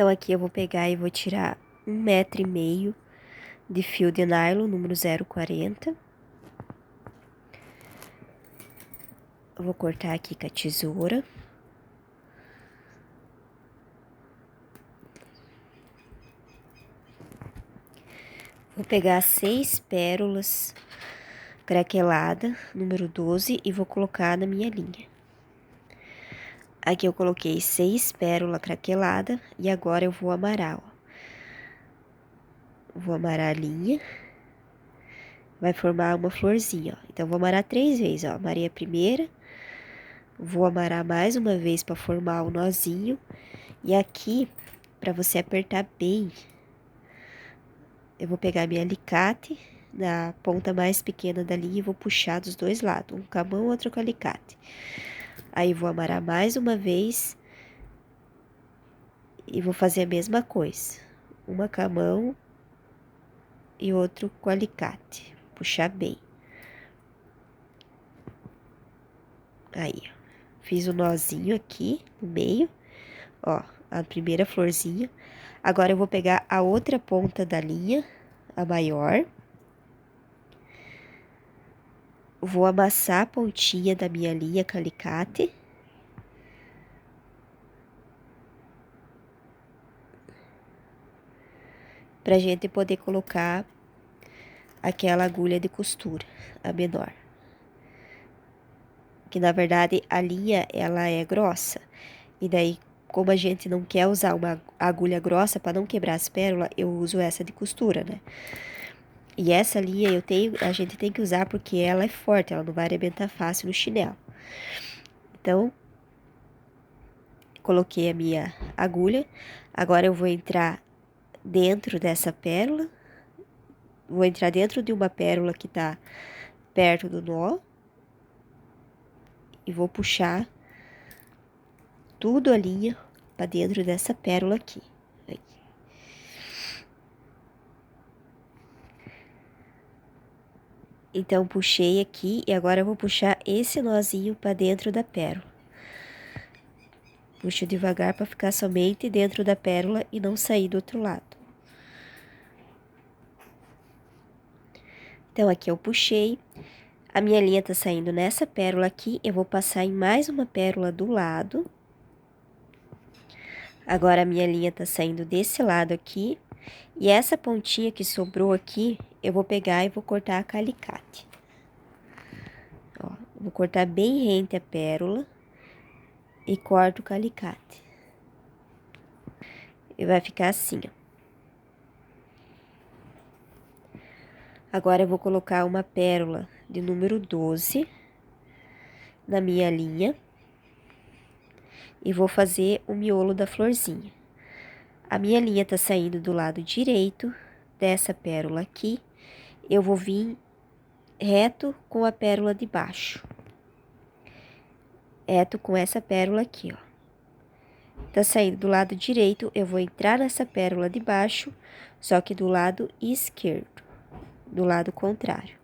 Então, aqui eu vou pegar e vou tirar 1,5 m de fio de nylon, número 040. Eu vou cortar aqui com a tesoura. Vou pegar 6 pérolas craquelada, número 12, e vou colocar na minha linha. Aqui eu coloquei 6 pérolas craquelada e agora eu vou amarar, ó. Vou amarar a linha. Vai formar uma florzinha, ó. Então, vou amarar 3 vezes, ó. Amarei a primeira. Vou amarar mais uma vez para formar o nozinho. E aqui, para você apertar bem, eu vou pegar minha alicate na ponta mais pequena da linha e vou puxar dos dois lados, um com a mão, outro com o alicate. Aí, vou amarar mais uma vez e vou fazer a mesma coisa. Uma com a mão e outro com o alicate. Puxar bem. Aí, ó. Fiz o nozinho aqui no meio, ó, a primeira florzinha. Agora, eu vou pegar a outra ponta da linha, a maior. Vou amassar a pontinha da minha linha com alicate. Pra gente poder colocar aquela agulha de costura, a menor. Que, na verdade, a linha, ela é grossa. E daí, como a gente não quer usar uma agulha grossa para não quebrar as pérolas, eu uso essa de costura, né? E essa linha a gente tem que usar porque ela é forte, ela não vai arrebentar fácil no chinelo. Então, coloquei a minha agulha. Agora eu vou entrar dentro dessa pérola. Vou entrar dentro de uma pérola que tá perto do nó. E vou puxar tudo a linha para dentro dessa pérola aqui. Aí. Então, puxei aqui e agora eu vou puxar esse nozinho para dentro da pérola. Puxo devagar para ficar somente dentro da pérola e não sair do outro lado. Então, aqui eu puxei. A minha linha tá saindo nessa pérola aqui. Eu vou passar em mais uma pérola do lado. Agora, a minha linha tá saindo desse lado aqui. E essa pontinha que sobrou aqui, eu vou pegar e vou cortar com alicate. Ó, vou cortar bem rente a pérola. E corto com alicate. E vai ficar assim, ó. Agora, eu vou colocar uma pérola de número 12 na minha linha. E vou fazer o miolo da florzinha. A minha linha tá saindo do lado direito dessa pérola aqui. Eu vou vir reto com a pérola de baixo. Reto com essa pérola aqui, ó. Tá saindo do lado direito, eu vou entrar nessa pérola de baixo, só que do lado esquerdo, do lado contrário.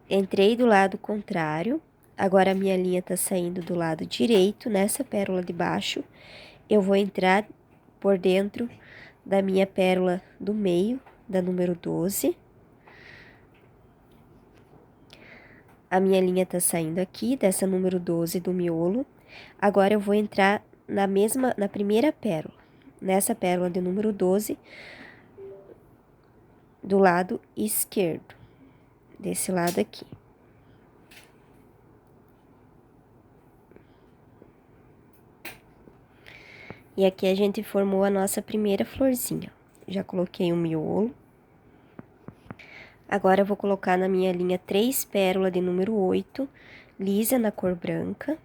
Entrei do lado contrário, agora a minha linha tá saindo do lado direito, nessa pérola de baixo. Eu vou entrar por dentro da minha pérola do meio, da número 12. A minha linha tá saindo aqui, dessa número 12 do miolo. Agora, eu vou entrar na primeira pérola, nessa pérola de número 12, do lado esquerdo, desse lado aqui. E aqui a gente formou a nossa primeira florzinha. Já coloquei o miolo. Agora, eu vou colocar na minha linha 3 pérolas de número 8, lisa na cor branca.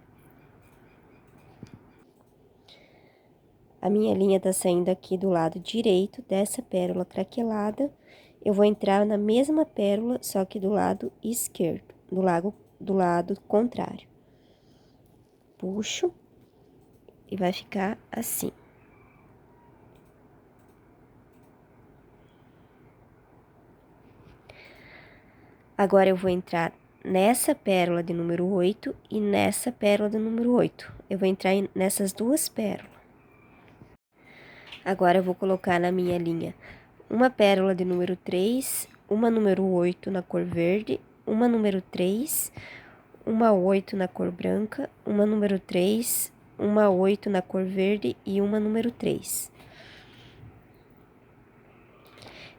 A minha linha tá saindo aqui do lado direito dessa pérola craquelada. Eu vou entrar na mesma pérola, só que do lado esquerdo, do lado contrário. Puxo e vai ficar assim. Agora, eu vou entrar nessa pérola de número 8 e nessa pérola de número 8. Eu vou entrar nessas duas pérolas. Agora eu vou colocar na minha linha uma pérola de número 3, uma número 8 na cor verde, uma número 3, uma 8 na cor branca, uma número 3, uma 8 na cor verde e uma número 3.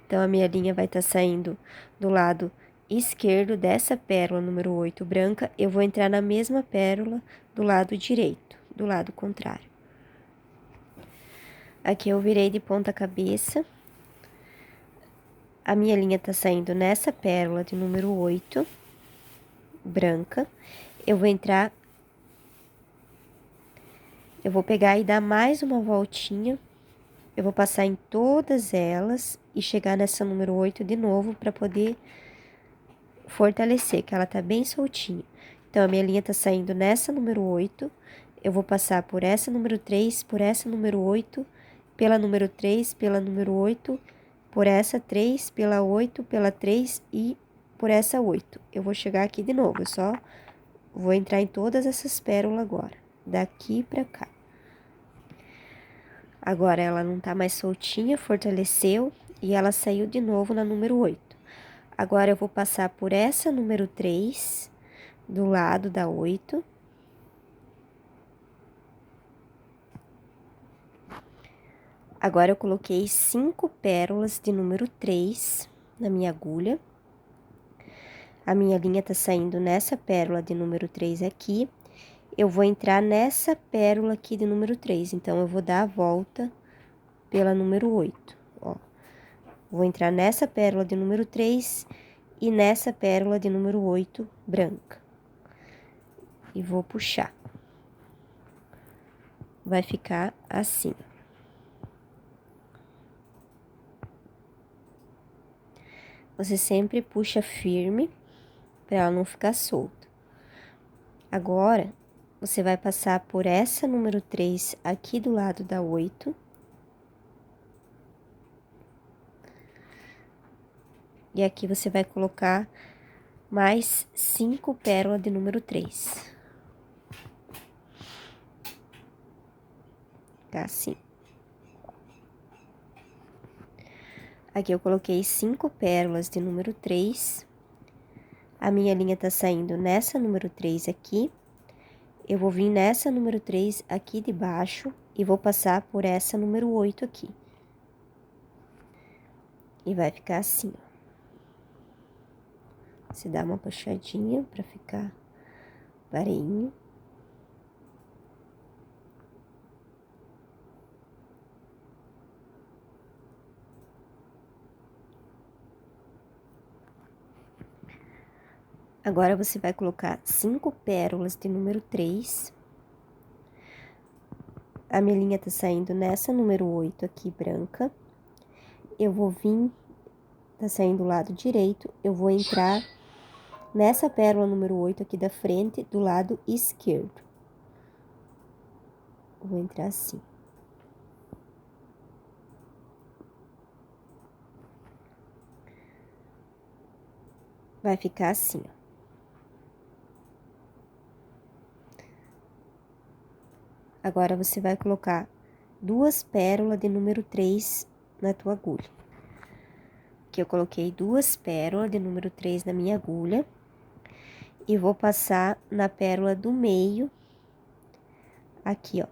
Então, a minha linha vai estar saindo do lado esquerdo dessa pérola número 8 branca, eu vou entrar na mesma pérola do lado direito, do lado contrário. Aqui eu virei de ponta cabeça. A minha linha tá saindo nessa pérola de número 8, branca. Eu vou pegar e dar mais uma voltinha. Eu vou passar em todas elas e chegar nessa número 8 de novo para poder fortalecer, que ela tá bem soltinha. Então, a minha linha tá saindo nessa número 8, eu vou passar por essa número 3, por essa número 8, pela número 3, pela número 8, por essa 3, pela 8, pela 3 e por essa 8. Eu vou chegar aqui de novo, eu só vou entrar em todas essas pérolas agora, daqui pra cá. Agora, ela não tá mais soltinha, fortaleceu e ela saiu de novo na número 8. Agora, eu vou passar por essa número 3, do lado da 8. Agora, eu coloquei 5 pérolas de número 3 na minha agulha. A minha linha tá saindo nessa pérola de número 3 aqui. Eu vou entrar nessa pérola aqui de número 3, então, eu vou dar a volta pela número 8, ó. Vou entrar nessa pérola de número 3 e nessa pérola de número 8 branca. E vou puxar. Vai ficar assim. Você sempre puxa firme para ela não ficar solta. Agora, você vai passar por essa número 3 aqui do lado da 8. E aqui você vai colocar mais 5 pérolas de número 3. Tá assim. Aqui eu coloquei 5 pérolas de número 3. A minha linha tá saindo nessa número 3 aqui. Eu vou vir nessa número 3 aqui de baixo e vou passar por essa número 8 aqui. E vai ficar assim, ó. Você dá uma puxadinha pra ficar pareinho. Agora, você vai colocar 5 pérolas de número 3. A minha linha tá saindo nessa número 8 aqui, branca. Eu vou vir, tá saindo do lado direito, eu vou entrar nessa pérola número 8 aqui da frente, do lado esquerdo. Vou entrar assim. Vai ficar assim, ó. Agora, você vai colocar 2 pérolas de número 3 na tua agulha. Aqui eu coloquei 2 pérolas de número 3 na minha agulha. E vou passar na pérola do meio. Aqui, ó.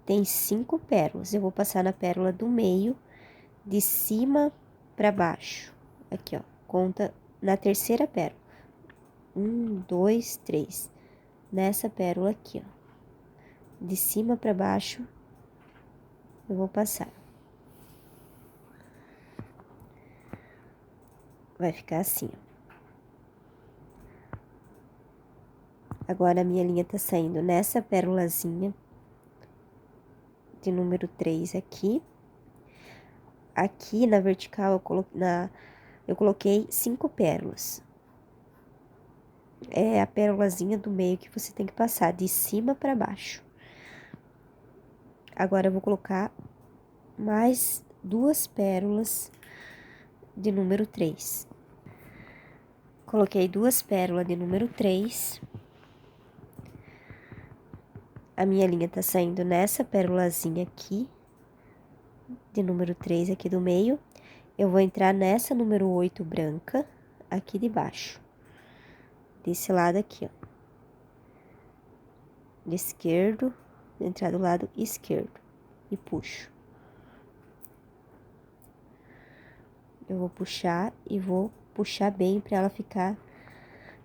Tem 5 pérolas. Eu vou passar na pérola do meio, de cima pra baixo. Aqui, ó. Conta na terceira pérola. 1, 2, 3. Nessa pérola aqui, ó. De cima pra baixo, eu vou passar. Vai ficar assim, ó. Agora, a minha linha tá saindo nessa pérolazinha de número 3 aqui. Aqui na vertical, eu coloquei 5 pérolas. É a pérolazinha do meio que você tem que passar, de cima pra baixo. Agora, eu vou colocar mais 2 pérolas de número 3. Coloquei 2 pérolas de número 3. A minha linha tá saindo nessa pérolazinha aqui. de número 3 aqui do meio, eu vou entrar nessa número 8 branca aqui de baixo. Desse lado aqui, ó. De esquerdo, entrar do lado esquerdo e puxo. Eu vou puxar e vou puxar bem para ela ficar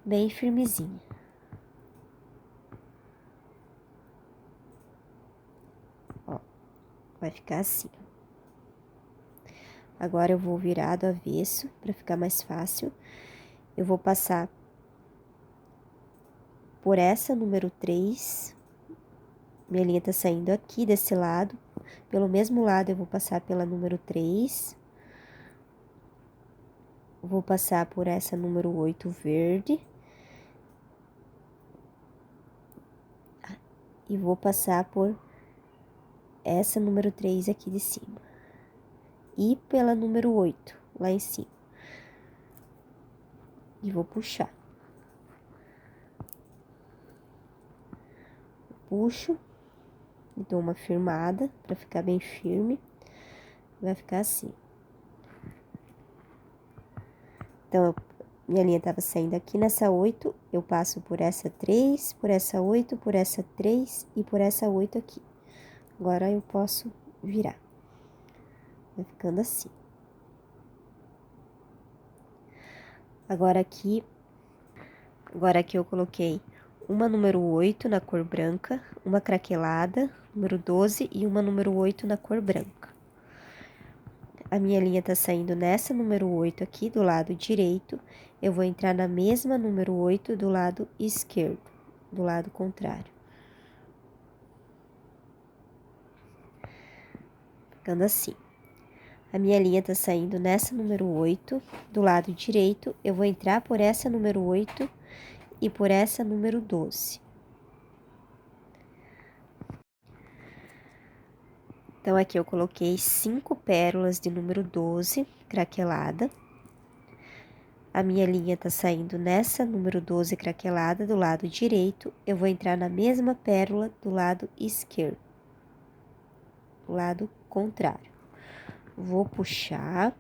bem firmezinha. Ó, vai ficar assim. Agora eu vou virar do avesso para ficar mais fácil. Eu vou passar por essa número 3. Minha linha tá saindo aqui desse lado. Pelo mesmo lado eu vou passar pela número 3. Vou passar por essa número 8 verde. E vou passar por essa número 3 aqui de cima. E pela número 8, lá em cima. E vou puxar. Puxo. E dou uma firmada pra ficar bem firme. Vai ficar assim. Então, minha linha tava saindo aqui nessa 8, eu passo por essa 3, por essa 8, por essa 3 e por essa 8 aqui. Agora eu posso virar. Vai ficando assim. Agora aqui eu coloquei uma número 8 na cor branca, uma craquelada, número 12 e uma número 8 na cor branca. A minha linha tá saindo nessa número 8 aqui do lado direito, eu vou entrar na mesma número 8 do lado esquerdo, do lado contrário. Ficando assim. A minha linha tá saindo nessa número 8, do lado direito, eu vou entrar por essa número 8 e por essa número 12. Então, aqui eu coloquei 5 pérolas de número 12, craquelada. A minha linha tá saindo nessa número 12 craquelada do lado direito, eu vou entrar na mesma pérola do lado esquerdo, do lado contrário. Vou puxar.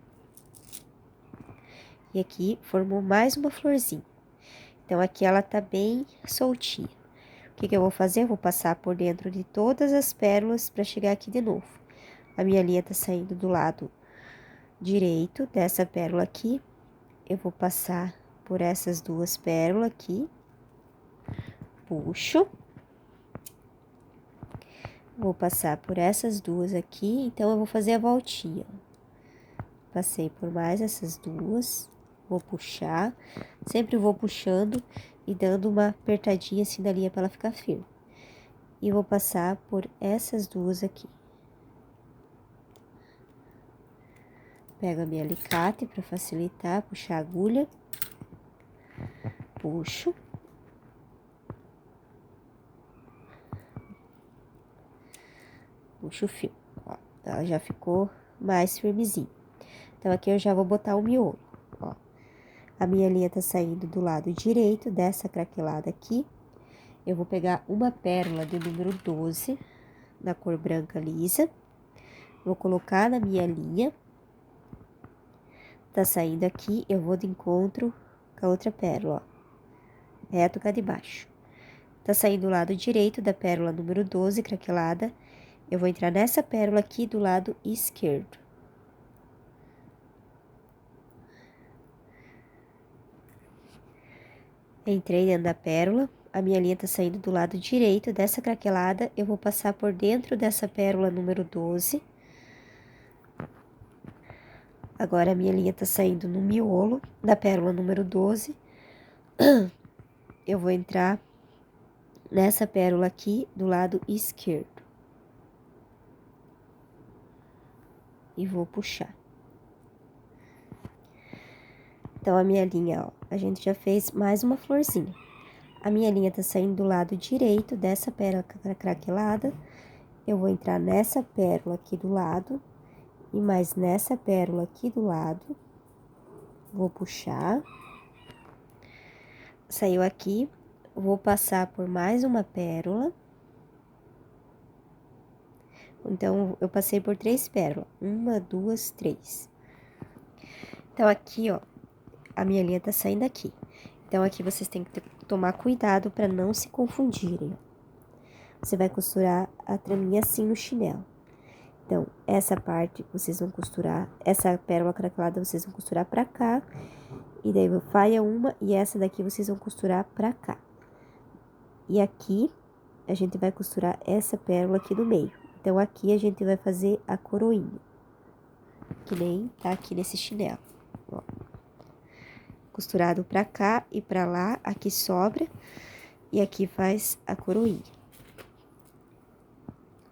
E aqui formou mais uma florzinha. Então, aqui ela tá bem soltinha. O que eu vou fazer? Eu vou passar por dentro de todas as pérolas para chegar aqui de novo. A minha linha tá saindo do lado direito dessa pérola aqui. Eu vou passar por essas duas pérolas aqui. Puxo. Vou passar por essas duas aqui, então eu vou fazer a voltinha. Passei por mais essas duas, vou puxar, sempre vou puxando e dando uma apertadinha assim da linha para ela ficar firme. E vou passar por essas duas aqui. Pego a minha alicate para facilitar, puxar a agulha. Puxo. Puxo o fio, ó, ela já ficou mais firmezinha. Então, aqui eu já vou botar o miolo, ó. A minha linha tá saindo do lado direito dessa craquelada aqui. Eu vou pegar uma pérola de número 12, da cor branca lisa. Vou colocar na minha linha. Tá saindo aqui, eu vou de encontro com a outra pérola, ó. Reto cá de baixo. Tá saindo do lado direito da pérola número 12, craquelada. Eu vou entrar nessa pérola aqui do lado esquerdo. Entrei dentro da pérola, a minha linha tá saindo do lado direito dessa craquelada, eu vou passar por dentro dessa pérola número 12. Agora, a minha linha tá saindo no miolo da pérola número 12. Eu vou entrar nessa pérola aqui do lado esquerdo. E vou puxar. Então, a minha linha, ó, a gente já fez mais uma florzinha. A minha linha tá saindo do lado direito dessa pérola craquelada. Eu vou entrar nessa pérola aqui do lado e mais nessa pérola aqui do lado. Vou puxar. Saiu aqui, vou passar por mais uma pérola. Então, eu passei por 3 pérolas. 1, 2, 3. Então, aqui, ó, a minha linha tá saindo aqui. Então, aqui vocês têm que tomar cuidado para não se confundirem. Você vai costurar a traminha assim no chinelo. Então, essa parte vocês vão costurar, essa pérola craquelada vocês vão costurar pra cá. E daí vai uma e essa daqui vocês vão costurar pra cá. E aqui, a gente vai costurar essa pérola aqui no meio. Então, aqui a gente vai fazer a coroinha. Que nem tá aqui nesse chinelo, ó. Costurado pra cá e pra lá, aqui sobra. E aqui faz a coroinha.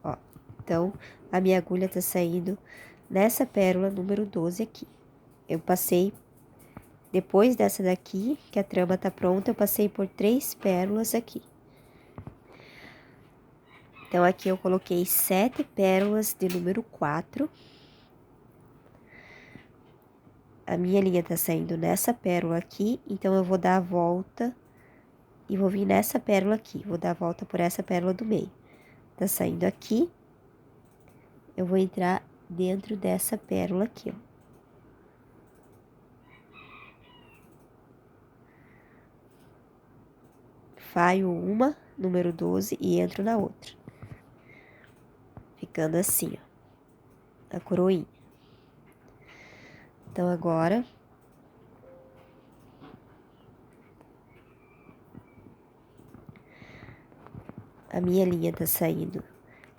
Ó, então, a minha agulha tá saindo nessa pérola número 12 aqui. Eu passei, depois dessa daqui, que a trama tá pronta, eu passei por 3 pérolas aqui. Então, aqui eu coloquei 7 pérolas de número 4. A minha linha tá saindo nessa pérola aqui, então eu vou dar a volta e vou vir nessa pérola aqui. Vou dar a volta por essa pérola do meio. Tá saindo aqui, eu vou entrar dentro dessa pérola aqui, ó. Faio uma, número 12, e entro na outra. Ficando assim, ó, a coroinha. Então, agora, a minha linha tá saindo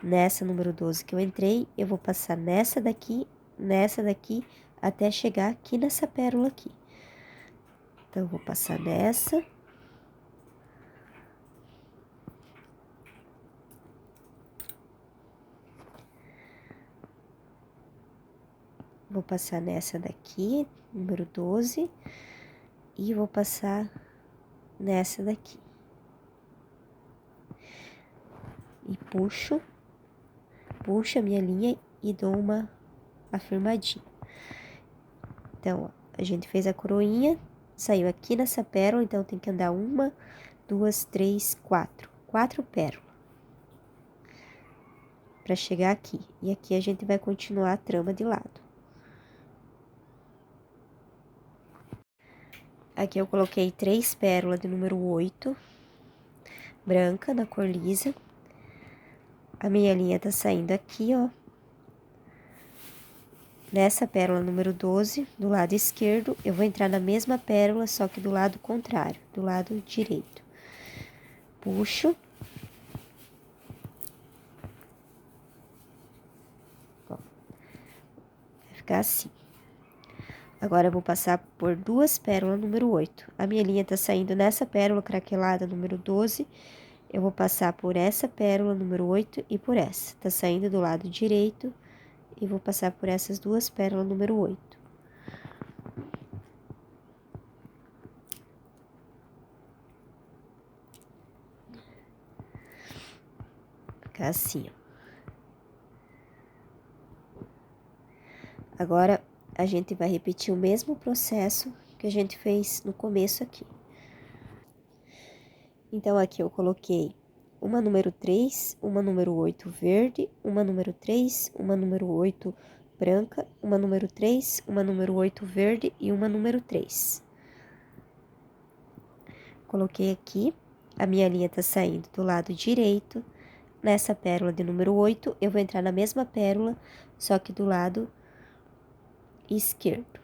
nessa número 12 que eu entrei, eu vou passar nessa daqui, até chegar aqui nessa pérola aqui. Então, eu vou passar nessa. Vou passar nessa daqui, número 12, e vou passar nessa daqui. E puxo a minha linha e dou uma afirmadinha. Então, ó, a gente fez a coroinha, saiu aqui nessa pérola, então tem que andar 1, 2, 3, 4. 4 pérolas. Pra chegar aqui. E aqui a gente vai continuar a trama de lado. Aqui eu coloquei 3 pérolas de número 8, branca, na cor lisa. A minha linha tá saindo aqui, ó. Nessa pérola número 12, do lado esquerdo, eu vou entrar na mesma pérola, só que do lado contrário, do lado direito. Puxo. Ó, vai ficar assim. Agora, eu vou passar por 2 pérolas número 8. A minha linha tá saindo nessa pérola craquelada número 12. Eu vou passar por essa pérola número 8 e por essa. Tá saindo do lado direito e vou passar por essas 2 pérolas número 8. Ficar assim, ó. Agora, a gente vai repetir o mesmo processo que a gente fez no começo aqui. Então, aqui eu coloquei uma número 3, uma número 8 verde, uma número 3, uma número 8 branca, uma número 3, uma número 8 verde e uma número 3. Coloquei aqui, a minha linha tá saindo do lado direito. Nessa pérola de número 8, eu vou entrar na mesma pérola, só que do lado esquerdo,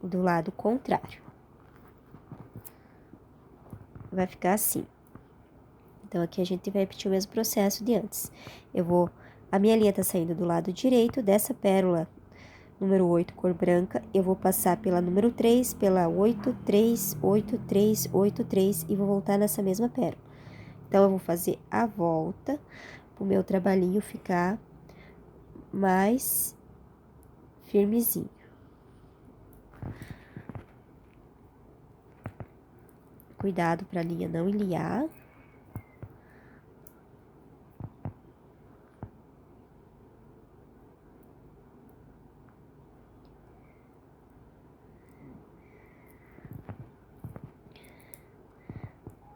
do lado contrário. Vai ficar assim. Então, aqui a gente vai repetir o mesmo processo de antes. A minha linha tá saindo do lado direito dessa pérola número 8, cor branca. Eu vou passar pela número 3, pela 8, 3, 8, 3, 8, 3 e vou voltar nessa mesma pérola. Então, eu vou fazer a volta pro meu trabalhinho ficar mais firmezinho. Cuidado para a linha não enliar.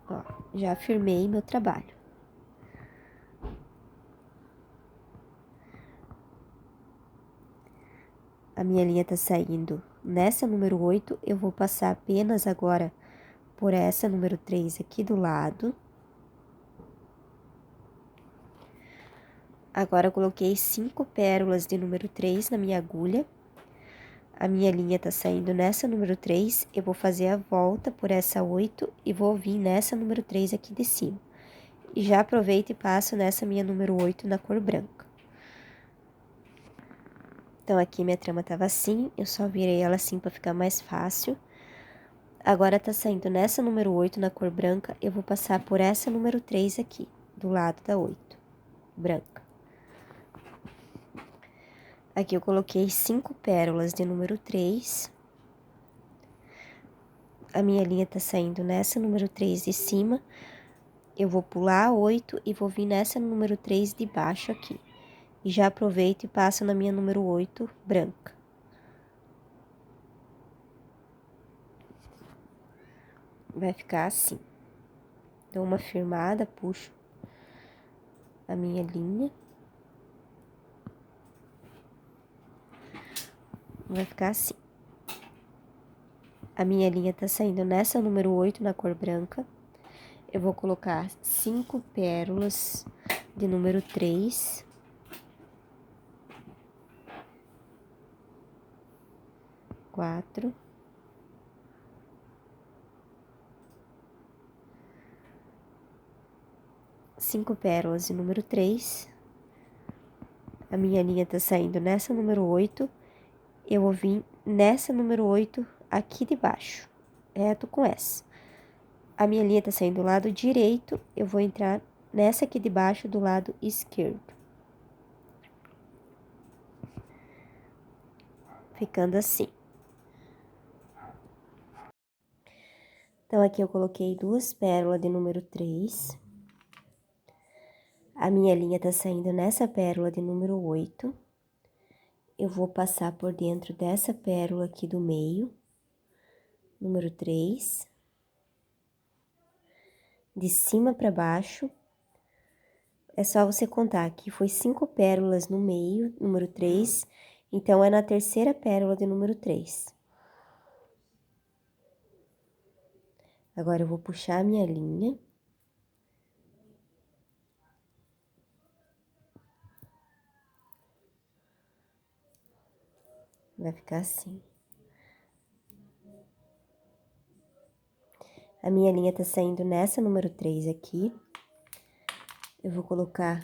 Ó, já firmei meu trabalho. A minha linha tá saindo nessa número 8, eu vou passar apenas agora por essa número 3 aqui do lado. Agora, eu coloquei 5 pérolas de número 3 na minha agulha. A minha linha tá saindo nessa número 3, eu vou fazer a volta por essa 8 e vou vir nessa número 3 aqui de cima. E já aproveito e passo nessa minha número 8 na cor branca. Então, aqui minha trama tava assim, eu só virei ela assim pra ficar mais fácil. Agora, tá saindo nessa número 8 na cor branca, eu vou passar por essa número 3 aqui, do lado da 8, branca. Aqui eu coloquei 5 pérolas de número 3. A minha linha tá saindo nessa número 3 de cima. Eu vou pular a 8 e vou vir nessa número 3 de baixo aqui. E já aproveito e passo na minha número 8 branca. Vai ficar assim. Dou uma firmada, puxo a minha linha. Vai ficar assim. A minha linha tá saindo nessa número 8 na cor branca. Eu vou colocar 5 pérolas de número 3. 4. 5 pérolas de número 3. A minha linha tá saindo nessa número 8. Eu vou vir nessa número 8 aqui de baixo, reto com essa. A minha linha tá saindo do lado direito, eu vou entrar nessa aqui de baixo do lado esquerdo. Ficando assim. Então, aqui eu coloquei 2 pérolas de número 3. A minha linha tá saindo nessa pérola de número 8. Eu vou passar por dentro dessa pérola aqui do meio, número 3. De cima para baixo. É só você contar que foi 5 pérolas no meio, número 3, então é na terceira pérola de número 3. Agora, eu vou puxar a minha linha. Vai ficar assim. A minha linha tá saindo nessa número 3 aqui. Eu vou colocar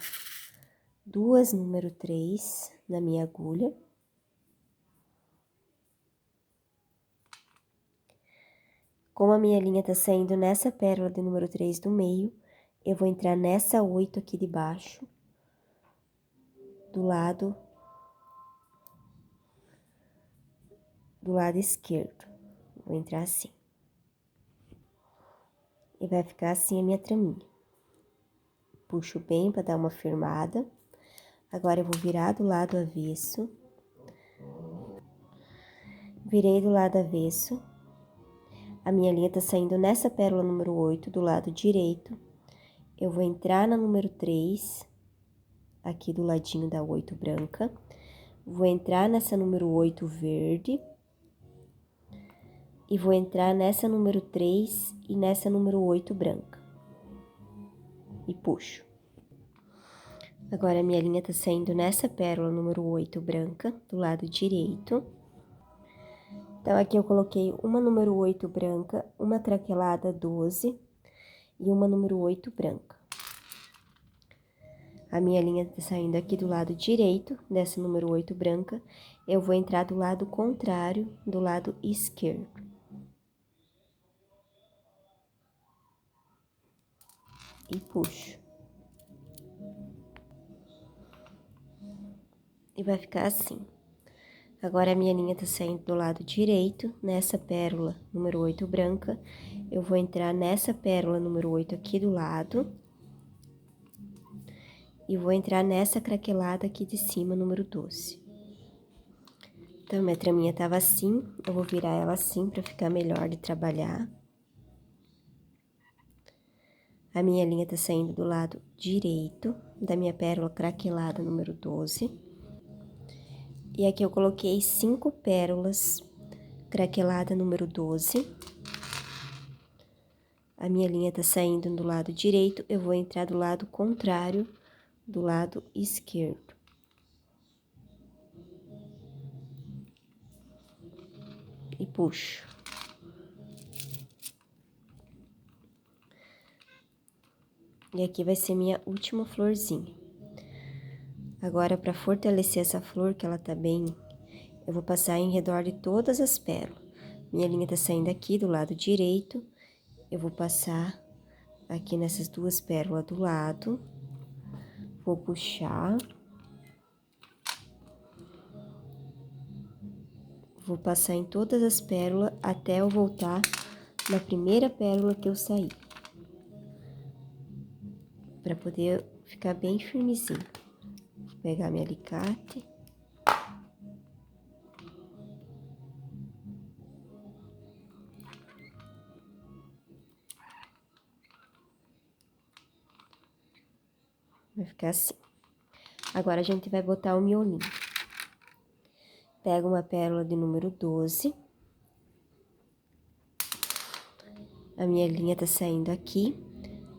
2 número 3 na minha agulha. Como a minha linha tá saindo nessa pérola de número 3 do meio, eu vou entrar nessa 8 aqui de baixo, do lado esquerdo. Vou entrar assim. E vai ficar assim a minha traminha. Puxo bem para dar uma firmada. Agora, eu vou virar do lado avesso. Virei do lado avesso. A minha linha tá saindo nessa pérola número 8, do lado direito. Eu vou entrar na número 3, aqui do ladinho da 8 branca. Vou entrar nessa número 8 verde. E vou entrar nessa número 3 e nessa número 8 branca. E puxo. Agora, a minha linha tá saindo nessa pérola número 8 branca, do lado direito. Então, aqui eu coloquei uma número 8 branca, uma craquelada 12 e uma número 8 branca. A minha linha tá saindo aqui do lado direito, dessa número 8 branca. Eu vou entrar do lado contrário, do lado esquerdo. E puxo. E vai ficar assim. Agora, a minha linha tá saindo do lado direito, nessa pérola número 8 branca. Eu vou entrar nessa pérola número 8 aqui do lado. E vou entrar nessa craquelada aqui de cima, número 12. Então, minha traminha tava assim, eu vou virar ela assim pra ficar melhor de trabalhar. A minha linha tá saindo do lado direito da minha pérola craquelada número 12. E aqui eu coloquei 5 pérolas craquelada número 12. A minha linha tá saindo do lado direito, eu vou entrar do lado contrário, do lado esquerdo. E puxo. E aqui vai ser minha última florzinha. Agora, para fortalecer essa flor, que ela tá bem, eu vou passar em redor de todas as pérolas. Minha linha tá saindo aqui do lado direito, eu vou passar aqui nessas 2 pérolas do lado, vou puxar. Vou passar em todas as pérolas até eu voltar na primeira pérola que eu saí. Pra poder ficar bem firmezinho. Vou pegar meu alicate. Vai ficar assim. Agora, a gente vai botar o miolinho. Pego uma pérola de número 12. A minha linha tá saindo aqui.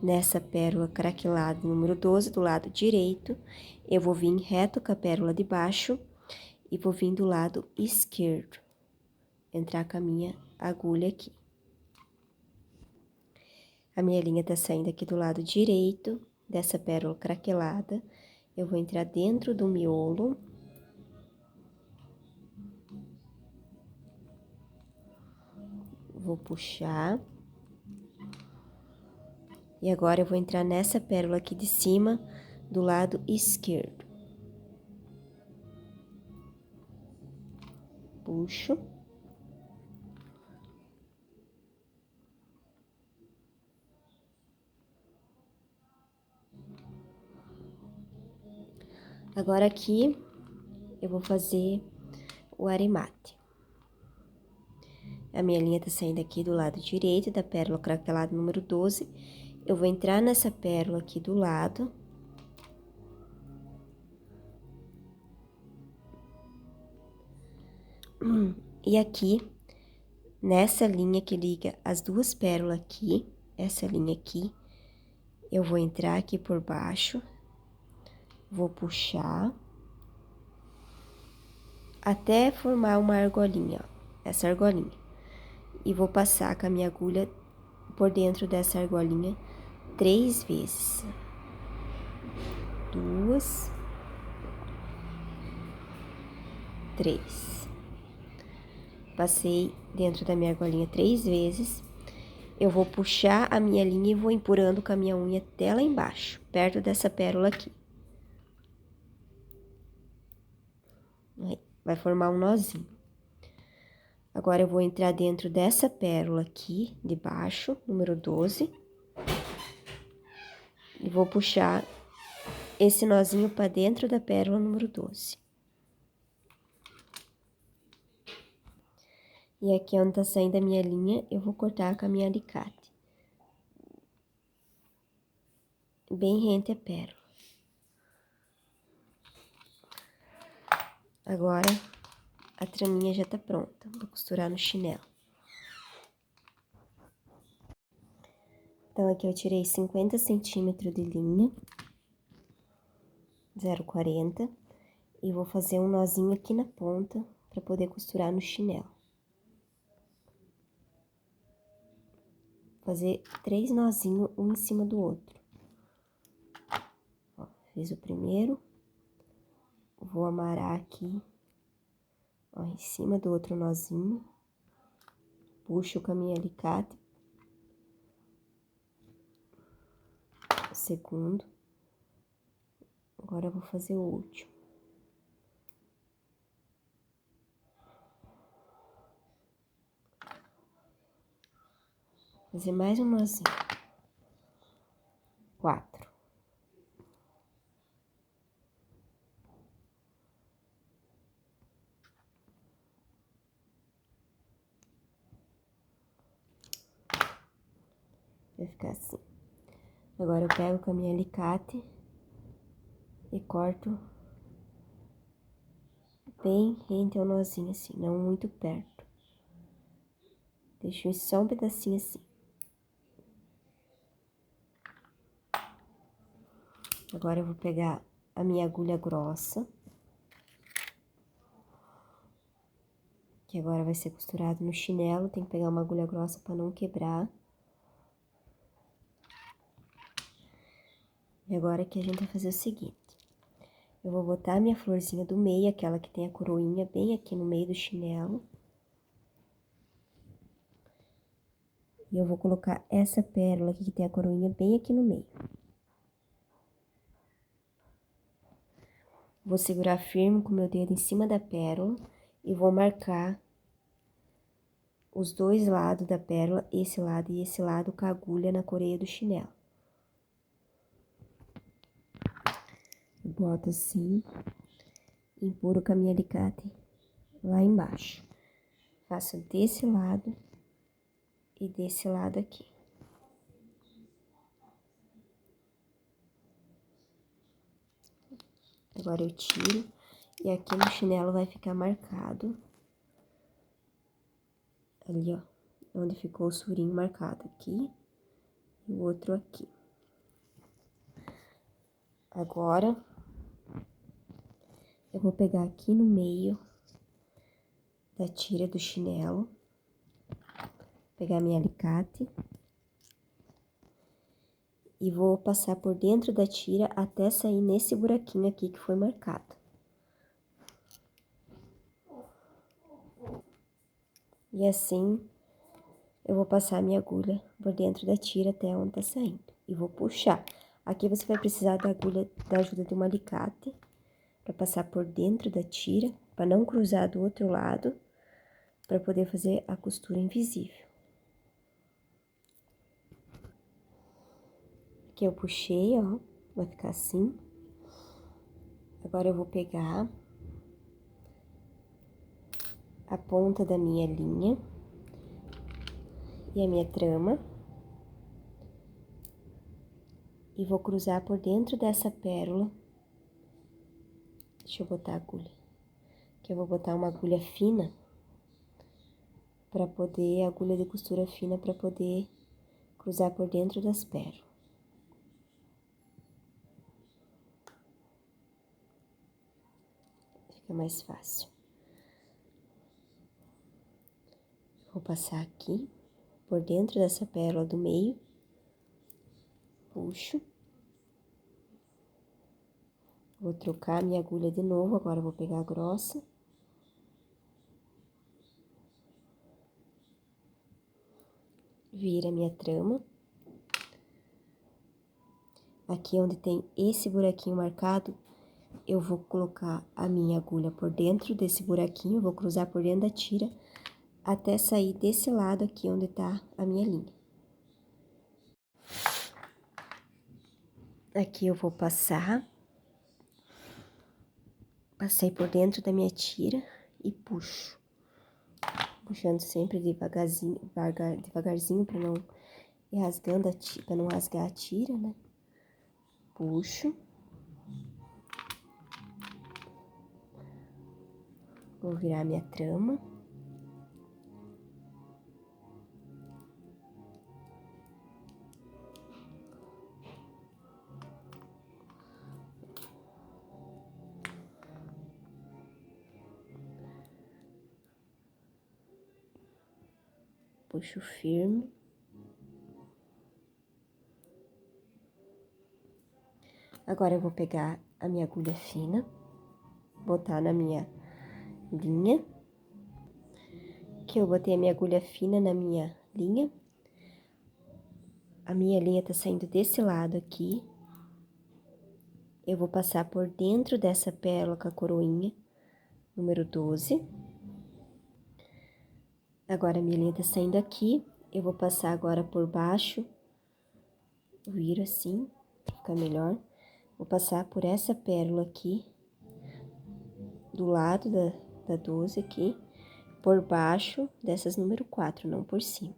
Nessa pérola craquelada número 12, do lado direito, eu vou vir reto com a pérola de baixo e vou vir do lado esquerdo. Entrar com a minha agulha aqui. A minha linha tá saindo aqui do lado direito dessa pérola craquelada. Eu vou entrar dentro do miolo. Vou puxar. E agora, eu vou entrar nessa pérola aqui de cima, do lado esquerdo. Puxo. Agora, aqui, eu vou fazer o aremate. A minha linha tá saindo aqui do lado direito da pérola craquelada número 12. Eu vou entrar nessa pérola aqui do lado. E aqui, nessa linha que liga as 2 pérolas aqui, essa linha aqui, eu vou entrar aqui por baixo, vou puxar, até formar uma argolinha, ó, essa argolinha. E vou passar com a minha agulha por dentro dessa argolinha 3 vezes. 2, 3. Passei dentro da minha argolinha 3 vezes. Eu vou puxar a minha linha e vou empurrando com a minha unha até lá embaixo, perto dessa pérola aqui. Aí, vai formar um nozinho. Agora, eu vou entrar dentro dessa pérola aqui, de baixo, número 12. E vou puxar esse nozinho pra dentro da pérola número 12. E aqui onde tá saindo a minha linha, eu vou cortar com a minha alicate. Bem rente a pérola. Agora, a traminha já tá pronta. Vou costurar no chinelo. Então, aqui eu tirei 50 centímetros de linha. 0,40. E vou fazer um nozinho aqui na ponta, pra poder costurar no chinelo. Fazer 3 nozinhos, um em cima do outro. Ó, fiz o primeiro. Vou amarrar aqui, ó, em cima do outro nozinho. Puxo com a minha alicate. O segundo. Agora, eu vou fazer o último. Fazer mais um nozinho. 4. Vai ficar assim. Agora, eu pego com a minha alicate e corto bem rente ao nozinho assim, não muito perto. Deixo só um pedacinho assim. Agora eu vou pegar a minha agulha grossa, que agora vai ser costurado no chinelo, tem que pegar uma agulha grossa para não quebrar. E agora que a gente vai fazer o seguinte, eu vou botar a minha florzinha do meio, aquela que tem a coroinha bem aqui no meio do chinelo. E eu vou colocar essa pérola aqui que tem a coroinha bem aqui no meio. Vou segurar firme com o meu dedo em cima da pérola e vou marcar os dois lados da pérola, esse lado e esse lado, com a agulha na coreia do chinelo. Eu boto assim, empurro com a minha alicate lá embaixo. Faço desse lado e desse lado aqui. Agora eu tiro e aqui no chinelo vai ficar marcado. Ali, ó, onde ficou o surinho marcado aqui e o outro aqui. Agora, eu vou pegar aqui no meio da tira do chinelo, pegar minha alicate e vou passar por dentro da tira até sair nesse buraquinho aqui que foi marcado. E assim, eu vou passar a minha agulha por dentro da tira até onde tá saindo. E vou puxar. Aqui você vai precisar da agulha, da ajuda de um alicate, para passar por dentro da tira, para não cruzar do outro lado, para poder fazer a costura invisível. Aqui eu puxei, ó, vai ficar assim. Agora eu vou pegar a ponta da minha linha e a minha trama e vou cruzar por dentro dessa pérola. Deixa eu botar a agulha. Aqui eu vou botar uma agulha fina para poder, agulha de costura fina para poder cruzar por dentro das pérolas. Fica mais fácil. Vou passar aqui por dentro dessa pérola do meio, puxo. Vou trocar minha agulha de novo, agora eu vou pegar a grossa. Vira minha trama. Aqui onde tem esse buraquinho marcado, eu vou colocar a minha agulha por dentro desse buraquinho, vou cruzar por dentro da tira, até sair desse lado aqui onde tá a minha linha. Aqui eu vou passar. Passei por dentro da minha tira e puxo. Puxando sempre devagarzinho, devagarzinho para não ir rasgando para não rasgar a tira, né? Puxo. Vou virar minha trama. Puxo firme. Agora eu vou pegar a minha agulha fina, botar na minha linha. Que eu botei a minha agulha fina na minha linha. A minha linha tá saindo desse lado aqui. Eu vou passar por dentro dessa pérola com a coroinha, número 12. Agora a minha linha tá saindo aqui. Eu vou passar agora por baixo. Viro assim, pra ficar melhor. Vou passar por essa pérola aqui, do lado da 12 aqui, por baixo dessas número 4, não por cima.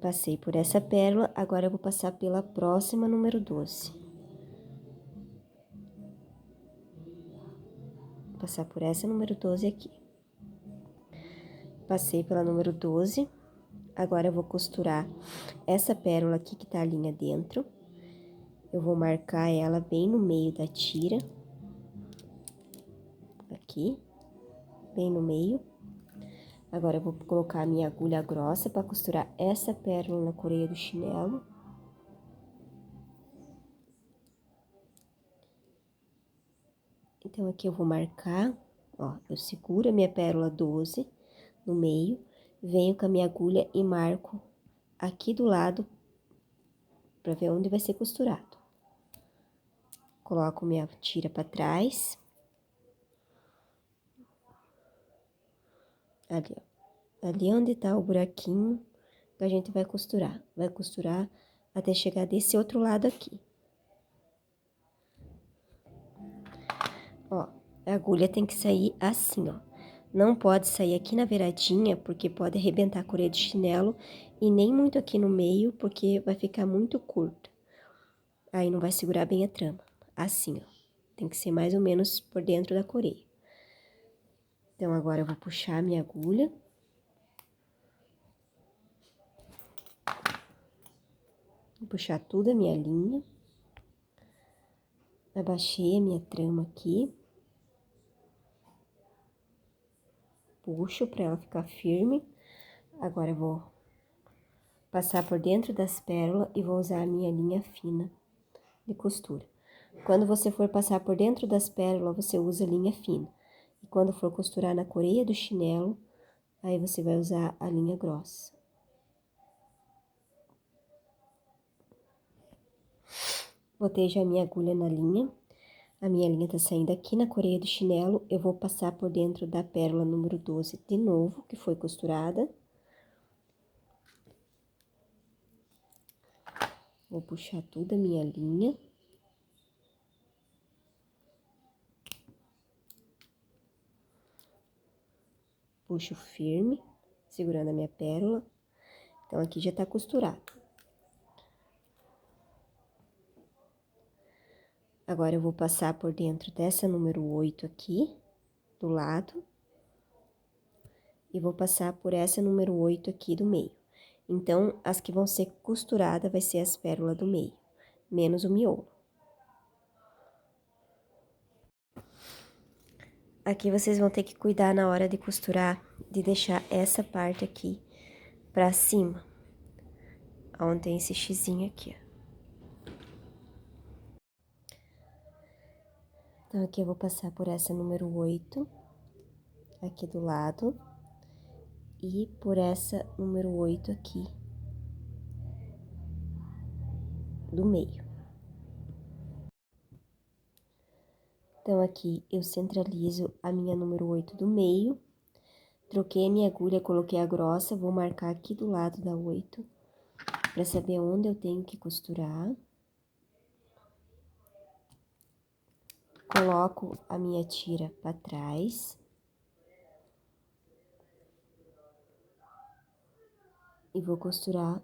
Passei por essa pérola, agora eu vou passar pela próxima número 12. passar por essa número 12 aqui. Passei pela número 12, agora eu vou costurar essa pérola aqui que tá a linha dentro. Eu vou marcar ela bem no meio da tira. Aqui, bem no meio. Agora, eu vou colocar a minha agulha grossa para costurar essa pérola na coreia do chinelo. Então, aqui eu vou marcar, ó, eu seguro a minha pérola 12 no meio, venho com a minha agulha e marco aqui do lado para ver onde vai ser costurado. Coloco minha tira para trás. Ali, ó. Ali onde tá o buraquinho que a gente vai costurar. Vai costurar até chegar desse outro lado aqui. Ó, a agulha tem que sair assim, ó. Não pode sair aqui na beiradinha, porque pode arrebentar a coreia de chinelo, e nem muito aqui no meio, porque vai ficar muito curta. Aí não vai segurar bem a trama. Assim, ó. Tem que ser mais ou menos por dentro da coreia. Então, agora eu vou puxar a minha agulha. Vou puxar toda a minha linha. Abaixei a minha trama aqui. Puxo pra ela ficar firme. Agora eu vou passar por dentro das pérolas e vou usar a minha linha fina de costura. Quando você for passar por dentro das pérolas, você usa linha fina. E quando for costurar na coreia do chinelo, aí você vai usar a linha grossa. Botei já a minha agulha na linha. A minha linha tá saindo aqui na coreia do chinelo. Eu vou passar por dentro da pérola número 12 de novo, que foi costurada. Vou puxar toda a minha linha. Puxo firme, segurando a minha pérola. Então, aqui já tá costurado. Agora, eu vou passar por dentro dessa número 8 aqui, do lado. E vou passar por essa número 8 aqui do meio. Então, as que vão ser costuradas vai ser as pérolas do meio, menos o miolo. Aqui vocês vão ter que cuidar na hora de costurar, de deixar essa parte aqui pra cima, onde tem esse xizinho aqui, ó. Então, aqui eu vou passar por essa número 8, aqui do lado, e por essa número 8 aqui, do meio. Então, aqui eu centralizo a minha número 8 do meio, troquei a minha agulha, coloquei a grossa, vou marcar aqui do lado da 8, pra saber onde eu tenho que costurar. Coloco a minha tira pra trás. E vou costurar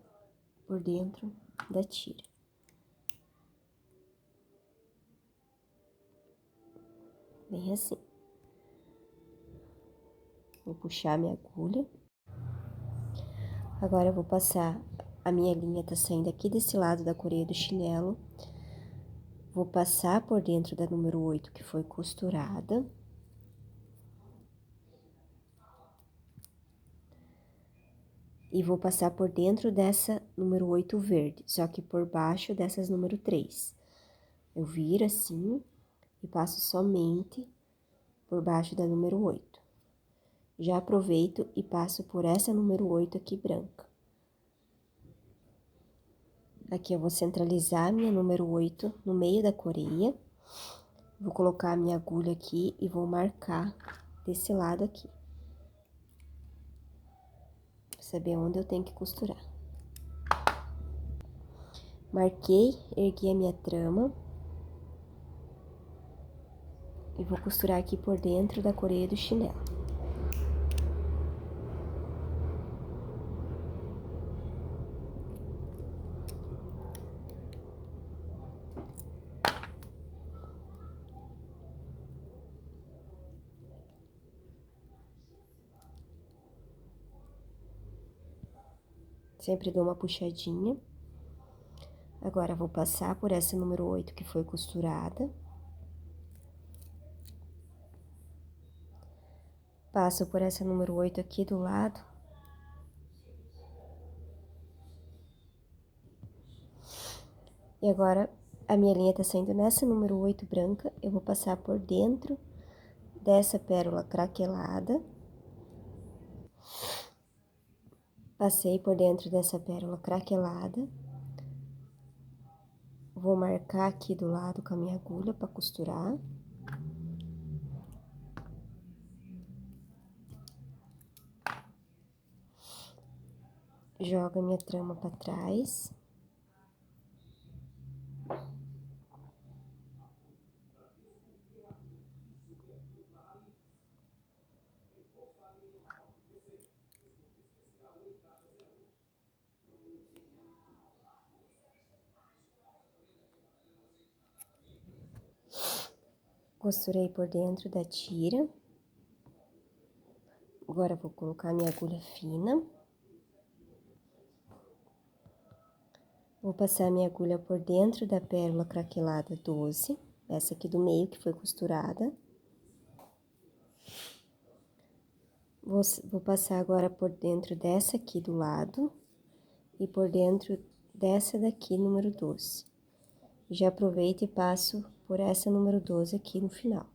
por dentro da tira. Bem assim. Vou puxar minha agulha. Agora, eu vou passar, a minha linha tá saindo aqui desse lado da coreia do chinelo. Vou passar por dentro da número 8, que foi costurada. E vou passar por dentro dessa número 8 verde, só que por baixo dessas número 3. Eu viro assim e passo somente por baixo da número 8. Já aproveito e passo por essa número 8 aqui branca. Aqui eu vou centralizar a minha número 8 no meio da coreia. Vou colocar a minha agulha aqui e vou marcar desse lado aqui. Pra saber onde eu tenho que costurar. Marquei, ergui a minha trama. E vou costurar aqui por dentro da coreia do chinelo. Sempre dou uma puxadinha. Agora, vou passar por essa número 8 que foi costurada. Passo por essa número 8 aqui do lado. E agora, a minha linha tá saindo nessa número 8 branca, eu vou passar por dentro dessa pérola craquelada. Passei por dentro dessa pérola craquelada. Vou marcar aqui do lado com a minha agulha para costurar. Jogo a minha trama para trás. Costurei por dentro da tira. Agora, vou colocar minha agulha fina. Vou passar minha agulha por dentro da pérola craquelada 12, essa aqui do meio que foi costurada. Vou passar agora por dentro dessa aqui do lado e por dentro dessa daqui, número 12. Já aproveito e passo por essa número 12 aqui no final.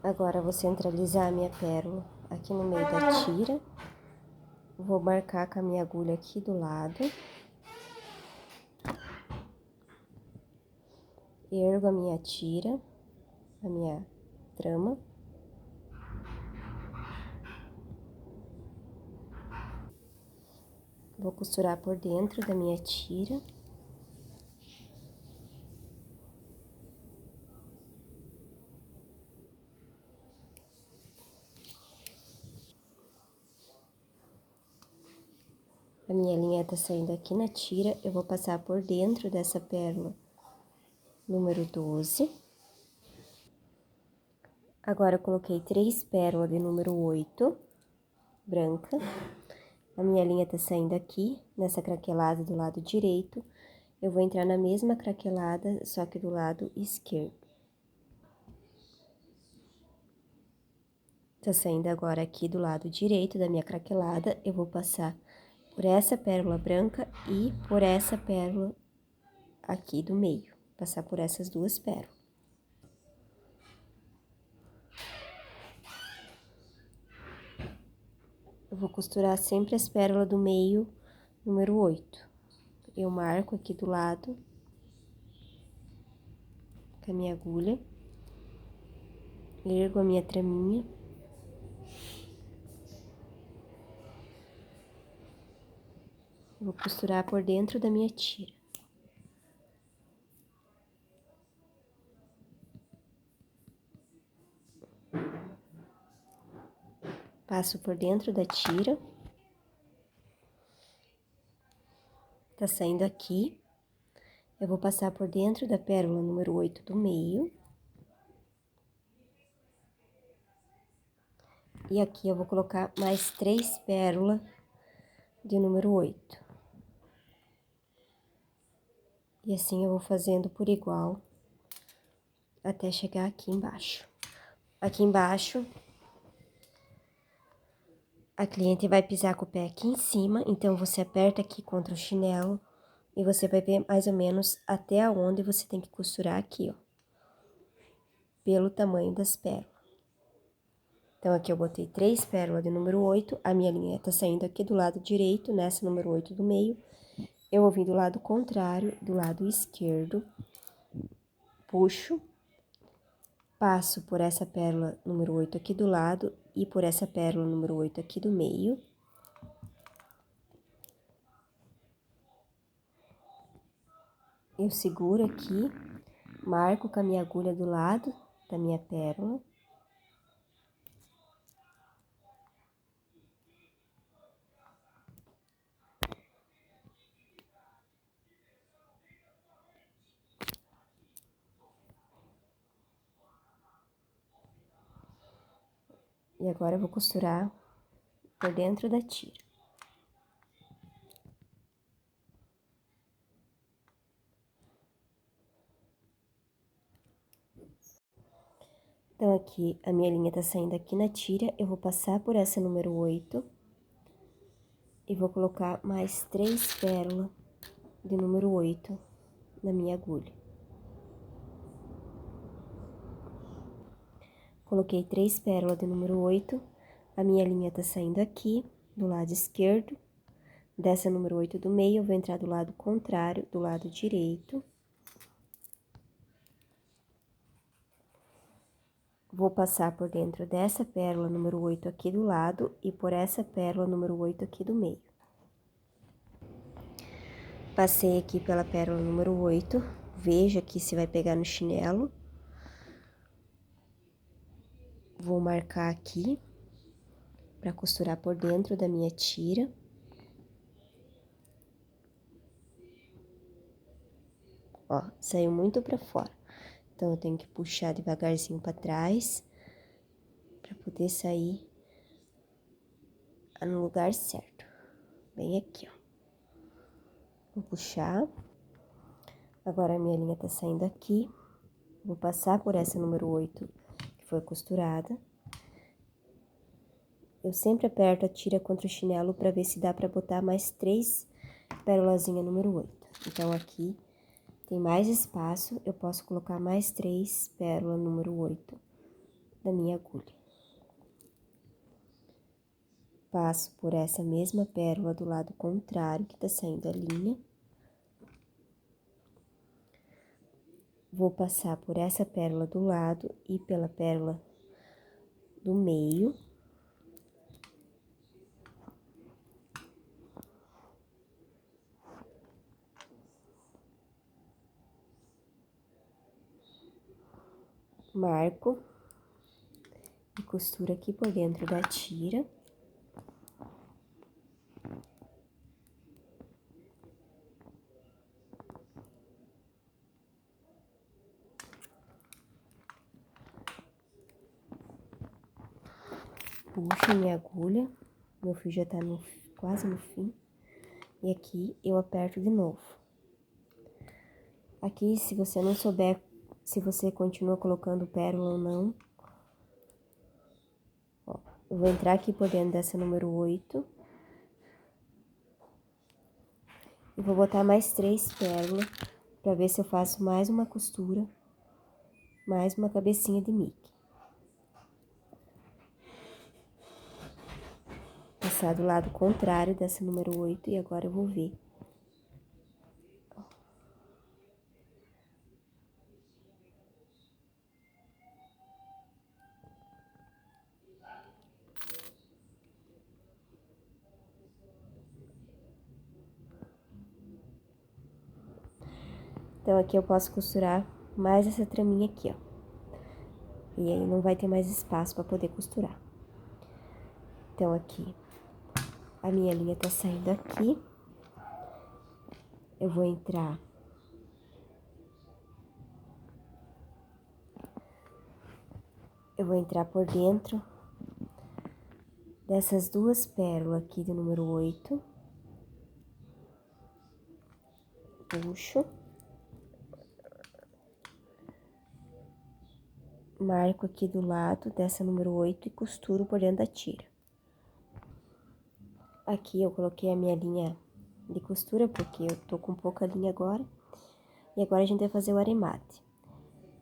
Agora, vou centralizar a minha pérola aqui no meio da tira. Vou marcar com a minha agulha aqui do lado. Ergo a minha tira, a minha trama. Vou costurar por dentro da minha tira. A minha linha tá saindo aqui na tira, eu vou passar por dentro dessa pérola número 12. Agora, eu coloquei 3 pérolas de número 8, branca. A minha linha tá saindo aqui, nessa craquelada do lado direito. Eu vou entrar na mesma craquelada, só que do lado esquerdo. Tá saindo agora aqui do lado direito da minha craquelada, eu vou passar por essa pérola branca e por essa pérola aqui do meio. Passar por essas duas pérolas. Eu vou costurar sempre as pérolas do meio, número 8. Eu marco aqui do lado com a minha agulha, ergo a minha traminha. Vou costurar por dentro da minha tira. Passo por dentro da tira. Tá saindo aqui. Eu vou passar por dentro da pérola número 8 do meio. E aqui eu vou colocar mais 3 pérolas de número 8. E assim eu vou fazendo por igual até chegar aqui embaixo. Aqui embaixo, a cliente vai pisar com o pé aqui em cima, então você aperta aqui contra o chinelo e você vai ver mais ou menos até onde você tem que costurar aqui, ó. Pelo tamanho das pérolas. Então, aqui eu botei 3 pérolas de número 8, a minha linha tá saindo aqui do lado direito, nessa número 8 do meio. Eu vou vir do lado contrário, do lado esquerdo, puxo, passo por essa pérola número 8 aqui do lado e por essa pérola número 8 aqui do meio. Eu seguro aqui, marco com a minha agulha do lado da minha pérola. E agora eu vou costurar por dentro da tira. Então, aqui, a minha linha tá saindo aqui na tira, eu vou passar por essa número 8 e vou colocar mais 3 pérolas de número 8 na minha agulha. Coloquei 3 pérolas de número 8, a minha linha tá saindo aqui, do lado esquerdo, dessa número 8 do meio, eu vou entrar do lado contrário, do lado direito. Vou passar por dentro dessa pérola número 8 aqui do lado e por essa pérola número 8 aqui do meio. Passei aqui pela pérola número 8, veja aqui se vai pegar no chinelo. Vou marcar aqui para costurar por dentro da minha tira. Ó, saiu muito pra fora. Então, eu tenho que puxar devagarzinho pra trás para poder sair no lugar certo. Bem aqui, ó. Vou puxar. Agora, a minha linha tá saindo aqui. Vou passar por essa número 8 que foi costurada. Eu sempre aperto a tira contra o chinelo para ver se dá para botar mais 3 pérolazinha número 8. Então, aqui tem mais espaço, eu posso colocar mais 3 pérola número 8 da minha agulha. Passo por essa mesma pérola do lado contrário, que tá saindo a linha. Vou passar por essa pérola do lado e pela pérola do meio. Marco e costuro aqui por dentro da tira. Puxo a minha agulha, meu fio já tá quase no fim. E aqui eu aperto de novo. Aqui, se você não souber se você continua colocando pérola ou não, ó, eu vou entrar aqui por dentro dessa número 8. E vou botar mais 3 pérolas, pra ver se eu faço mais uma costura, mais uma cabecinha de Mickey. Passar do lado contrário dessa número 8 e agora eu vou ver. Então, aqui eu posso costurar mais essa traminha aqui, ó. E aí, não vai ter mais espaço pra poder costurar. Então, aqui, a minha linha tá saindo aqui. Eu vou entrar... Eu vou entrar por dentro dessas 2 pérolas aqui do número 8. Puxo. Marco aqui do lado dessa número 8 e costuro por dentro da tira. Aqui eu coloquei a minha linha de costura, porque eu tô com pouca linha agora. E agora a gente vai fazer o aremate.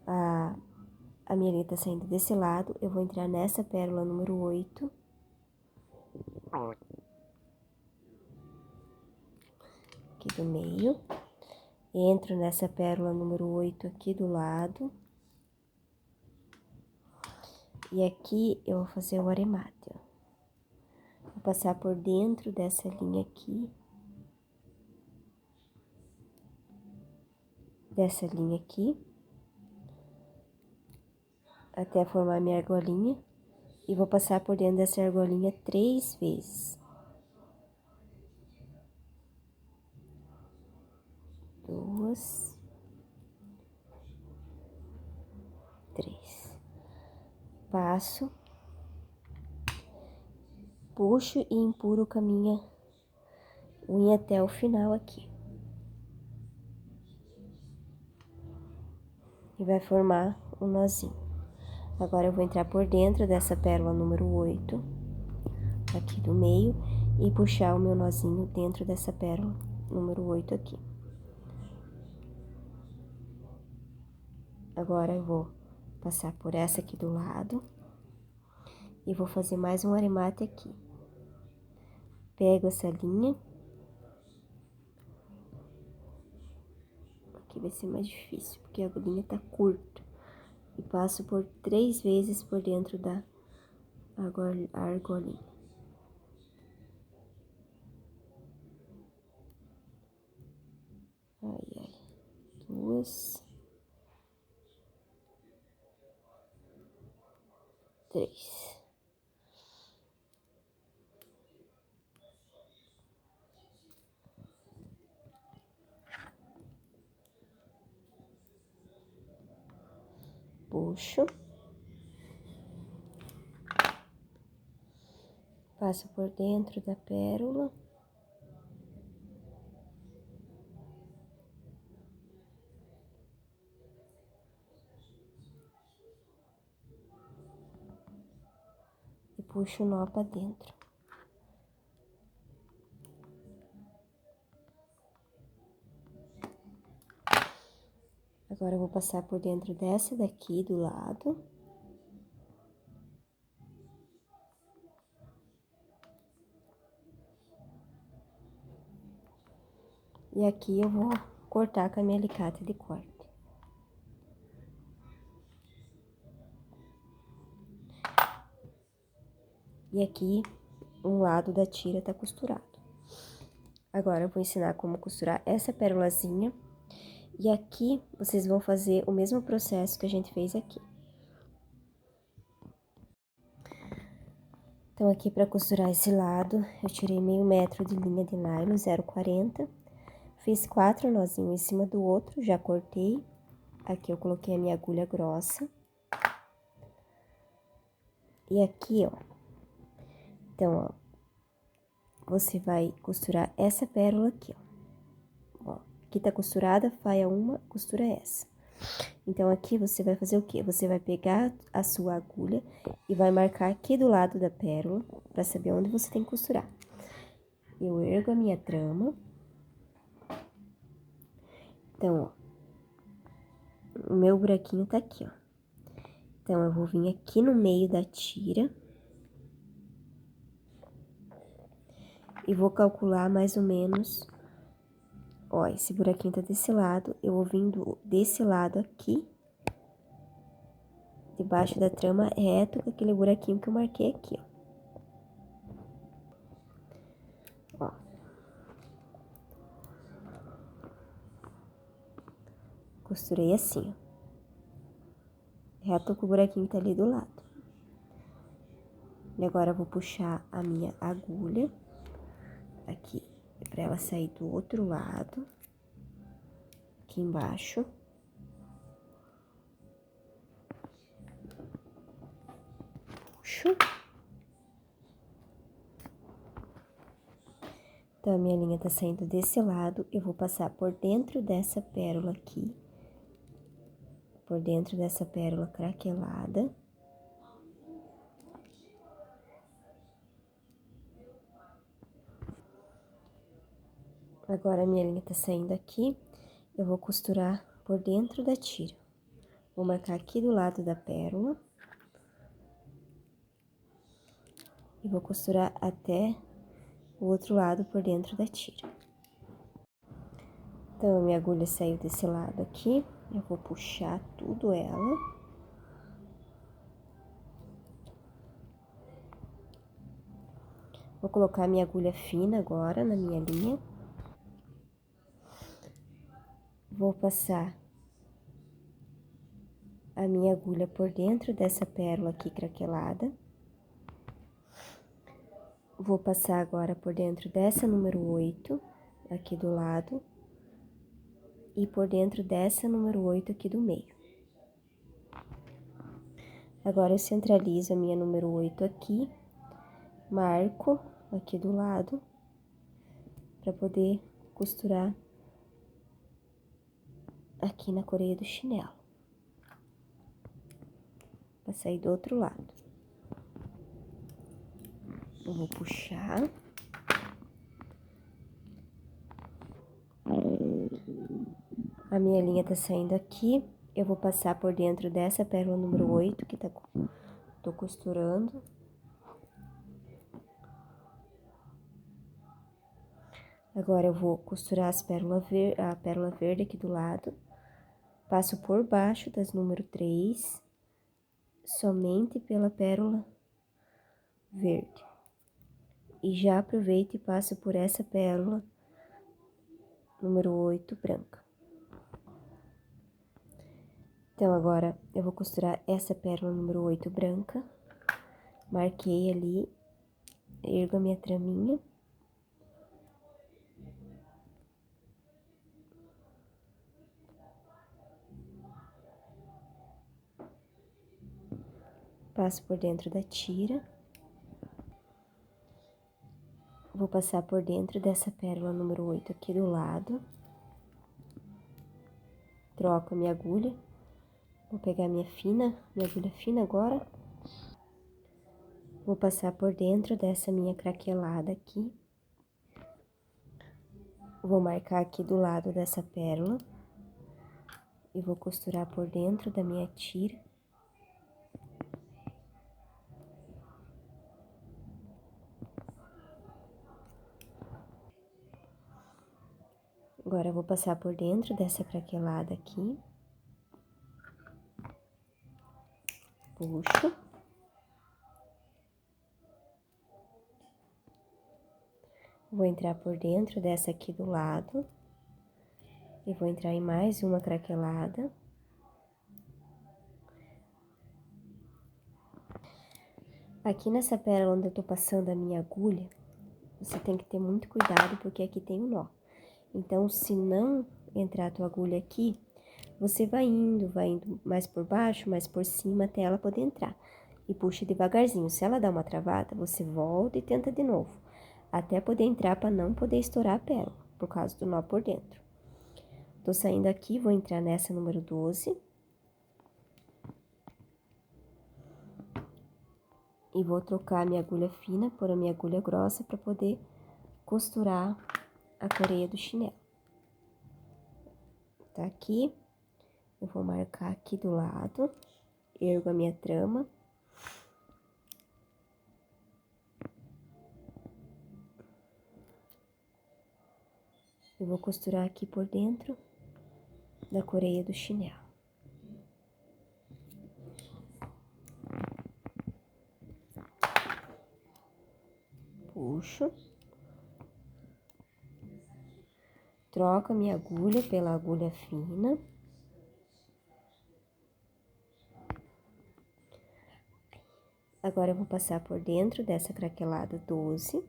A minha linha tá saindo desse lado, eu vou entrar nessa pérola número 8. Aqui do meio. Entro nessa pérola número 8 aqui do lado. E aqui eu vou fazer o aremate, ó. Vou passar por dentro dessa linha aqui. Dessa linha aqui. Até formar minha argolinha. E vou passar por dentro dessa argolinha 3 vezes. 2, 3. Passo puxo e empurro com a minha unha até o final aqui. E vai formar um nozinho. Agora eu vou entrar por dentro dessa pérola número 8, aqui do meio, e puxar o meu nozinho dentro dessa pérola número 8 aqui. Agora eu vou passar por essa aqui do lado e vou fazer mais um aremate aqui. Pego essa linha. Aqui vai ser mais difícil, porque a agulhinha tá curta. E passo por 3 vezes por dentro da argolinha. Ai, ai. 2, 3. Puxo. Passo por dentro da pérola. E puxo o nó pra dentro. Agora eu vou passar por dentro dessa daqui do lado. E aqui eu vou cortar com a minha alicate de corte. E aqui, um lado da tira tá costurado. Agora, eu vou ensinar como costurar essa pérolazinha. E aqui, vocês vão fazer o mesmo processo que a gente fez aqui. Então, aqui pra costurar esse lado, eu tirei meio metro de linha de nylon 0,40. Fiz 4 nozinhos em cima do outro, já cortei. Aqui eu coloquei a minha agulha grossa. E aqui, ó. Então, ó. Você vai costurar essa pérola aqui, ó. Ó, aqui tá costurada, faia uma, costura essa. Então, aqui você vai fazer o quê? Você vai pegar a sua agulha e vai marcar aqui do lado da pérola, pra saber onde você tem que costurar. Eu ergo a minha trama. Então, ó, o meu buraquinho tá aqui, ó. Então, eu vou vir aqui no meio da tira. E vou calcular mais ou menos, ó, esse buraquinho tá desse lado, eu vou vindo desse lado aqui, debaixo da trama, reto com aquele buraquinho que eu marquei aqui, ó. Ó. Costurei assim, ó. Reto com o buraquinho que tá ali do lado. E agora eu vou puxar a minha agulha aqui, pra ela sair do outro lado, aqui embaixo. Puxo. Então, a minha linha tá saindo desse lado, eu vou passar por dentro dessa pérola aqui, por dentro dessa pérola craquelada. Agora, a minha linha tá saindo aqui, eu vou costurar por dentro da tira. Vou marcar aqui do lado da pérola. E vou costurar até o outro lado por dentro da tira. Então, a minha agulha saiu desse lado aqui, eu vou puxar tudo ela. Vou colocar a minha agulha fina agora na minha linha. Vou passar a minha agulha por dentro dessa pérola aqui craquelada. Vou passar agora por dentro dessa número 8, aqui do lado. E por dentro dessa número 8 aqui do meio. Agora, eu centralizo a minha número 8 aqui marco aqui do lado para poder costurar aqui na coreia do chinelo. Pra sair do outro lado. Eu vou puxar. A minha linha tá saindo aqui. Eu vou passar por dentro dessa pérola número 8 que tô costurando. Agora, eu vou costurar a pérola verde aqui do lado. Passo por baixo das número 3, somente pela pérola verde. E já aproveito e passo por essa pérola número 8 branca. Então, agora, eu vou costurar essa pérola número 8 branca. Marquei ali, ergo a minha traminha. Passo por dentro da tira. Vou passar por dentro dessa pérola número 8 aqui do lado. Troco a minha agulha. Vou pegar minha agulha fina agora. Vou passar por dentro dessa minha craquelada aqui. Vou marcar aqui do lado dessa pérola. E vou costurar por dentro da minha tira. Agora, eu vou passar por dentro dessa craquelada aqui. Puxo. Vou entrar por dentro dessa aqui do lado. E vou entrar em mais uma craquelada. Aqui nessa pérola onde eu tô passando a minha agulha, você tem que ter muito cuidado, porque aqui tem um nó. Então, se não entrar a tua agulha aqui, você vai indo mais por baixo, mais por cima, até ela poder entrar. E puxa devagarzinho. Se ela dá uma travada, você volta e tenta de novo. Até poder entrar, para não poder estourar a pérola, por causa do nó por dentro. Tô saindo aqui, vou entrar nessa número 12. E vou trocar a minha agulha fina por a minha agulha grossa para poder costurar a coreia do chinelo. Tá aqui, eu vou marcar aqui do lado, ergo a minha trama. Eu vou costurar aqui por dentro da coreia do chinelo. Puxo. Troco a minha agulha pela agulha fina. Agora, eu vou passar por dentro dessa craquelada 12.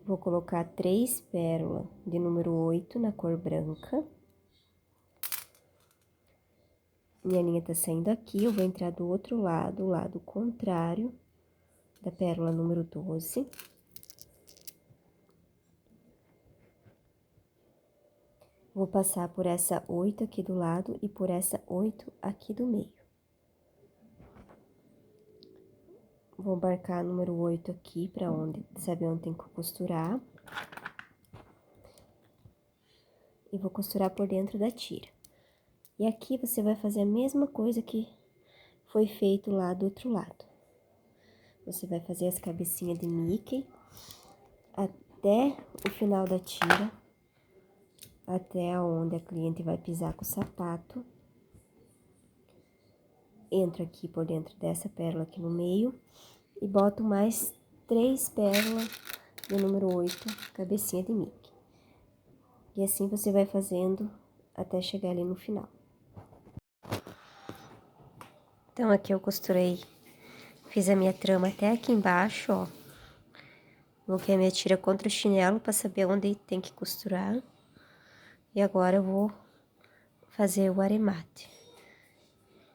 Vou colocar 3 pérolas de número 8 na cor branca. Minha linha tá saindo aqui, eu vou entrar do outro lado, o lado contrário da pérola número 12. Vou passar por essa 8 aqui do lado e por essa 8 aqui do meio. Vou marcar o número 8 aqui, pra saber onde tem que costurar. E vou costurar por dentro da tira. E aqui você vai fazer a mesma coisa que foi feito lá do outro lado. Você vai fazer as cabecinhas de Mickey até o final da tira, até onde a cliente vai pisar com o sapato. Entro aqui por dentro dessa pérola aqui no meio e boto mais 3 pérolas do número 8, cabecinha de Mickey. E assim você vai fazendo até chegar ali no final. Então, aqui eu costurei, fiz a minha trama até aqui embaixo, ó. Coloquei a minha tira contra o chinelo para saber onde tem que costurar. E agora eu vou fazer o aremate.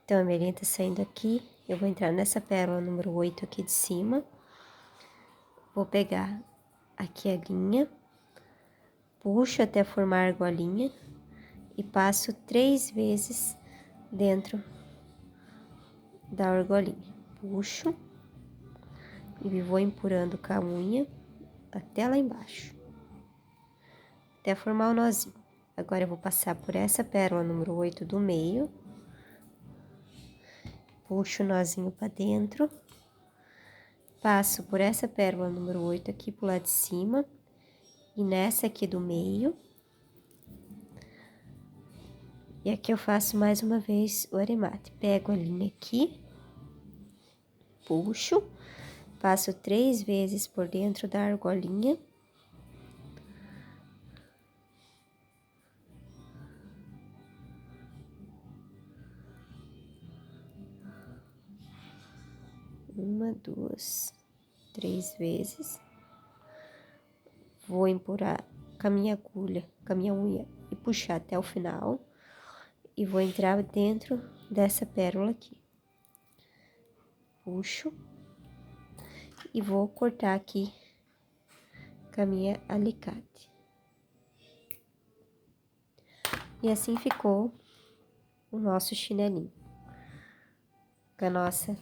Então, a minha linha tá saindo aqui, Eu vou entrar nessa pérola número 8 aqui de cima. Vou pegar aqui a linha, puxo até formar a argolinha e passo 3 vezes dentro da argolinha. Puxo e vou empurrando com a unha até lá embaixo, até formar o nozinho. Agora, eu vou passar por essa pérola número 8 do meio, puxo o nozinho pra dentro, passo por essa pérola número 8 aqui pro lado de cima, e nessa aqui do meio. E aqui eu faço mais uma vez o aremate. Pego a linha aqui, puxo, passo 3 vezes por dentro da argolinha. Uma, duas, 3 vezes. Vou empurrar com a minha agulha, com a minha unha e puxar até o final. E vou entrar dentro dessa pérola aqui. Puxo. E vou cortar aqui com a minha alicate. E assim ficou o nosso chinelinho, com a nossa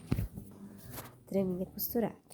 traminha costurada.